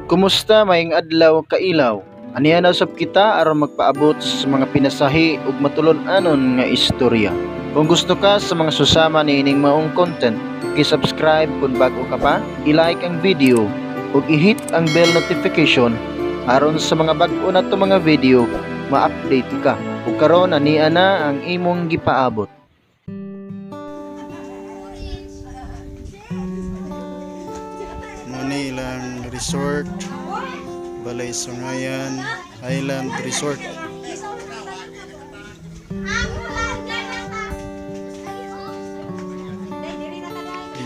Kumusta maing adlaw kailaw? Aniya na usab kita aron magpaabot sa mga pinasahi ug matulon-anon nga istorya. Kung gusto ka sa mga susama niining maong content, i-subscribe kung bago ka pa, i-like ang video ug i-hit ang bell notification aron sa mga bag-o na to mga video ma-update ka. Ug karon ania na ang imong gipaabot. Muni ilang resort, Balay Sungayan Island Resort.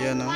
Yan, no?